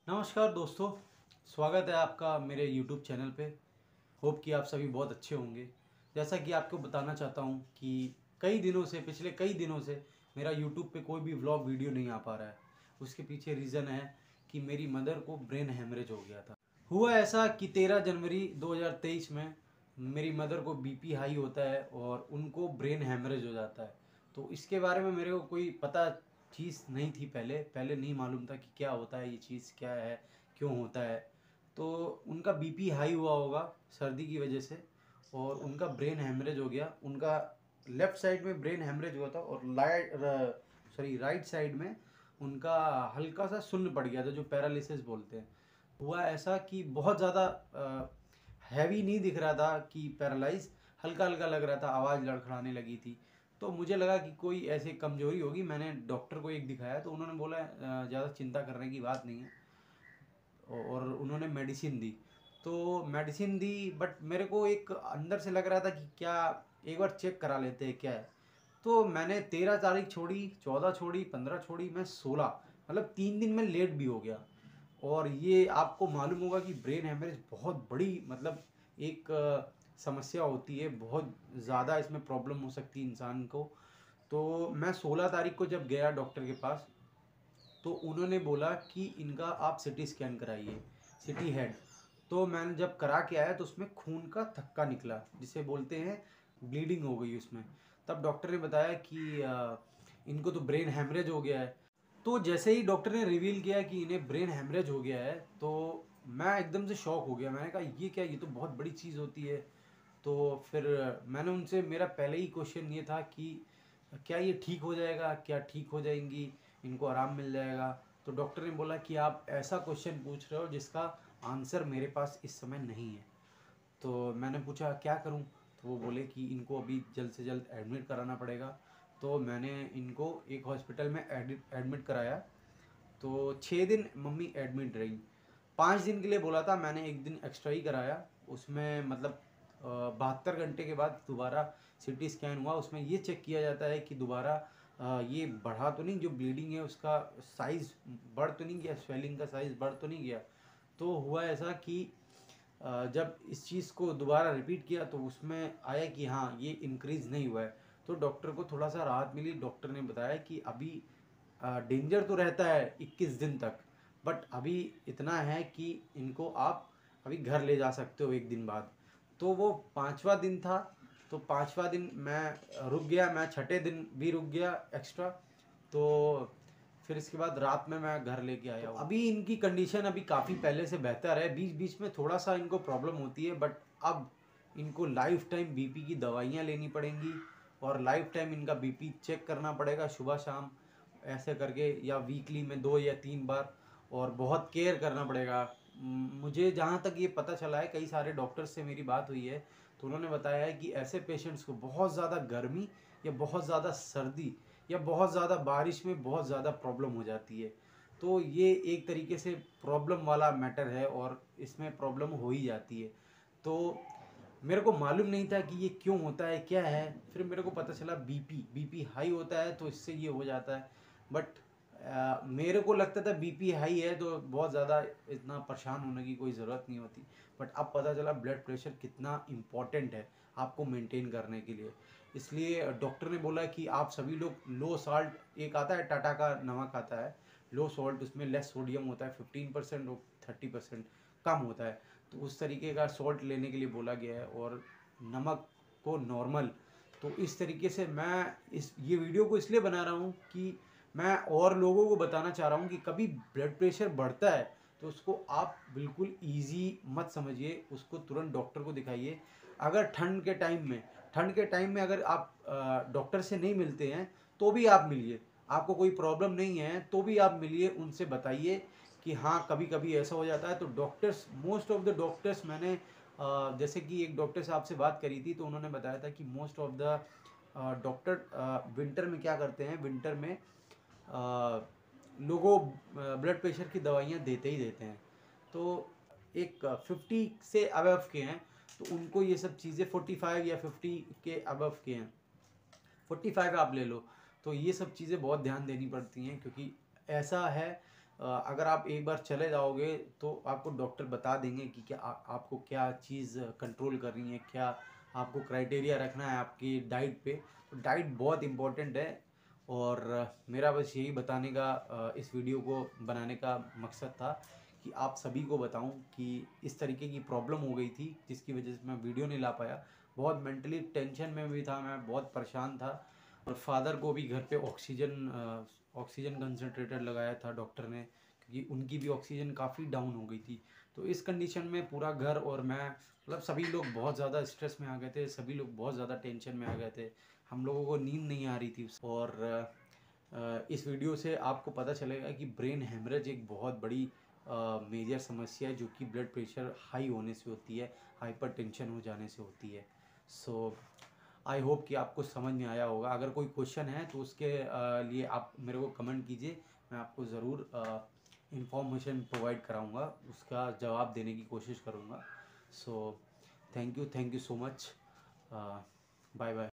नमस्कार दोस्तों, स्वागत है आपका मेरे YouTube चैनल पे। होप कि आप सभी बहुत अच्छे होंगे। जैसा कि आपको बताना चाहता हूँ कि पिछले कई दिनों से मेरा YouTube पे कोई भी व्लॉग वीडियो नहीं आ पा रहा है। उसके पीछे रीज़न है कि मेरी मदर को ब्रेन हेमरेज हो गया था। हुआ ऐसा कि 13 जनवरी 2023 में मेरी मदर को बीपी हाई होता है और उनको ब्रेन हेमरेज हो जाता है। तो इसके बारे में मेरे को कोई पता चीज़ नहीं थी, पहले नहीं मालूम था कि क्या होता है, ये चीज़ क्या है, क्यों होता है। तो उनका बीपी हाई हुआ होगा सर्दी की वजह से और उनका ब्रेन हेमरेज हो गया। उनका लेफ़्ट साइड में ब्रेन हेमरेज हुआ था और राइट साइड में उनका हल्का सा शून्य पड़ गया था, जो पैरालिसिस बोलते हैं। हुआ ऐसा कि बहुत ज़्यादा हैवी नहीं दिख रहा था कि पैरालाइज, हल्का हल्का लग रहा था, आवाज़ लड़खड़ाने लगी थी। तो मुझे लगा कि कोई ऐसी कमज़ोरी होगी। मैंने डॉक्टर को एक दिखाया तो उन्होंने बोला ज़्यादा चिंता करने की बात नहीं है और उन्होंने मेडिसिन दी। तो मेडिसिन दी, बट मेरे को एक अंदर से लग रहा था कि क्या एक बार चेक करा लेते हैं क्या है। तो मैंने 13 तारीख छोड़ी, 14 छोड़ी, 15 छोड़ी, मैं 16, मतलब 3 दिन में लेट भी हो गया। और ये आपको मालूम होगा कि ब्रेन हेमरेज बहुत बड़ी, मतलब एक समस्या होती है, बहुत ज़्यादा इसमें प्रॉब्लम हो सकती है इंसान को। तो मैं 16 तारीख को जब गया डॉक्टर के पास, तो उन्होंने बोला कि इनका आप सिटी स्कैन कराइए, सिटी हेड। तो मैंने जब करा के आया तो उसमें खून का थक्का निकला, जिसे बोलते हैं ब्लीडिंग हो गई उसमें। तब डॉक्टर ने बताया कि इनको तो ब्रेन हेमरेज हो गया है। तो जैसे ही डॉक्टर ने रिवील किया कि इन्हें ब्रेन हेमरेज हो गया है, तो मैं एकदम से शॉक हो गया। मैंने कहा ये क्या, ये तो बहुत बड़ी चीज़ होती है। तो फिर मैंने उनसे, मेरा पहले ही क्वेश्चन ये था कि क्या ये ठीक हो जाएगा, क्या ठीक हो जाएंगी, इनको आराम मिल जाएगा। तो डॉक्टर ने बोला कि आप ऐसा क्वेश्चन पूछ रहे हो जिसका आंसर मेरे पास इस समय नहीं है। तो मैंने पूछा क्या करूं? तो वो बोले कि इनको अभी जल्द से जल्द एडमिट कराना पड़ेगा। तो मैंने इनको एक हॉस्पिटल में एडमिट कराया। तो 6 दिन मम्मी एडमिट रही। 5 दिन के लिए बोला था, मैंने एक दिन एक्स्ट्रा ही कराया। उसमें मतलब 72 घंटे के बाद दोबारा सीटी स्कैन हुआ। उसमें ये चेक किया जाता है कि दोबारा ये बढ़ा तो नहीं, जो ब्लीडिंग है उसका साइज़ बढ़ तो नहीं गया, स्वेलिंग का साइज़ बढ़ तो नहीं गया। तो हुआ ऐसा कि जब इस चीज़ को दोबारा रिपीट किया तो उसमें आया कि हाँ, ये इंक्रीज़ नहीं हुआ है। तो डॉक्टर को थोड़ा सा राहत मिली। डॉक्टर ने बताया कि अभी डेंजर तो रहता है 21 दिन तक, बट अभी इतना है कि इनको आप अभी घर ले जा सकते हो 1 दिन बाद। तो वो 5वां दिन था। तो 5वां दिन मैं रुक गया, मैं 6ठे दिन भी रुक गया एक्स्ट्रा। तो फिर इसके बाद रात में मैं घर लेके आया हूँ। अभी इनकी कंडीशन अभी काफ़ी पहले से बेहतर है। बीच बीच में थोड़ा सा इनको प्रॉब्लम होती है, बट अब इनको लाइफ टाइम बीपी की दवाइयाँ लेनी पड़ेंगी और लाइफ टाइम इनका बीपी चेक करना पड़ेगा सुबह शाम, ऐसे करके, या वीकली में 2 या 3 बार। और बहुत केयर करना पड़ेगा। मुझे जहाँ तक ये पता चला है, कई सारे डॉक्टर्स से मेरी बात हुई है, तो उन्होंने बताया है कि ऐसे पेशेंट्स को बहुत ज़्यादा गर्मी या बहुत ज़्यादा सर्दी या बहुत ज़्यादा बारिश में बहुत ज़्यादा प्रॉब्लम हो जाती है। तो ये एक तरीके से प्रॉब्लम वाला मैटर है और इसमें प्रॉब्लम हो ही जाती है। तो मेरे को मालूम नहीं था कि ये क्यों होता है, क्या है। फिर मेरे को पता चला बीपी हाई होता है तो इससे ये हो जाता है। बट मेरे को लगता था बीपी हाई है तो बहुत ज़्यादा इतना परेशान होने की कोई ज़रूरत नहीं होती। बट अब पता चला ब्लड प्रेशर कितना इम्पोर्टेंट है आपको मेंटेन करने के लिए। इसलिए डॉक्टर ने बोला कि आप सभी लोग लो साल्ट, एक आता है टाटा का नमक आता है लो सॉल्ट, उसमें लेस सोडियम होता है, 15% और 30% कम होता है। तो उस तरीके का सॉल्ट लेने के लिए बोला गया है और नमक को नॉर्मल। तो इस तरीके से मैं ये वीडियो को इसलिए बना रहा हूँ कि मैं और लोगों को बताना चाह रहा हूँ कि कभी ब्लड प्रेशर बढ़ता है तो उसको आप बिल्कुल ईजी मत समझिए, उसको तुरंत डॉक्टर को दिखाइए। अगर ठंड के टाइम में अगर आप डॉक्टर से नहीं मिलते हैं तो भी आप मिलिए। आपको कोई प्रॉब्लम नहीं है तो भी आप मिलिए, उनसे बताइए कि हाँ कभी कभी ऐसा हो जाता है। तो doctors, most of the doctors, मैंने जैसे कि एक डॉक्टर साहब से बात करी थी तो उन्होंने बताया था कि most of the doctor winter में क्या करते हैं, विंटर में लोगों ब्लड प्रेशर की दवाइयाँ देते ही देते हैं। तो एक 50 से अबव के हैं तो उनको ये सब चीज़ें, 45 या 50 के अबव के हैं, 45 आप ले लो, तो ये सब चीज़ें बहुत ध्यान देनी पड़ती हैं क्योंकि ऐसा है अगर आप एक बार चले जाओगे तो आपको डॉक्टर बता देंगे कि क्या आपको क्या चीज़ कंट्रोल करनी है, क्या आपको क्राइटेरिया रखना है आपकी डाइट पे। तो डाइट बहुत इम्पोर्टेंट है और मेरा बस यही बताने का इस वीडियो को बनाने का मकसद था कि आप सभी को बताऊं कि इस तरीके की प्रॉब्लम हो गई थी जिसकी वजह से मैं वीडियो नहीं ला पाया। बहुत मेंटली टेंशन में भी था, मैं बहुत परेशान था और फादर को भी घर पे ऑक्सीजन कंसनट्रेटर लगाया था डॉक्टर ने, क्योंकि उनकी भी ऑक्सीजन काफ़ी डाउन हो गई थी। तो इस कंडीशन में पूरा घर और मैं, मतलब सभी लोग बहुत ज़्यादा स्ट्रेस में आ गए थे, सभी लोग बहुत ज़्यादा टेंशन में आ गए थे। हम लोगों को नींद नहीं आ रही थी और इस वीडियो से आपको पता चलेगा कि ब्रेन हेमरेज एक बहुत बड़ी मेजर समस्या है जो कि ब्लड प्रेशर हाई होने से होती है, हाइपर टेंशन हो जाने से होती है। सो आई होप कि आपको समझ में आया होगा। अगर कोई क्वेश्चन है तो उसके लिए आप मेरे को कमेंट कीजिए, मैं आपको ज़रूर इंफॉर्मेशन प्रोवाइड कराऊंगा, उसका जवाब देने की कोशिश करूंगा। So thank you so much. Bye bye.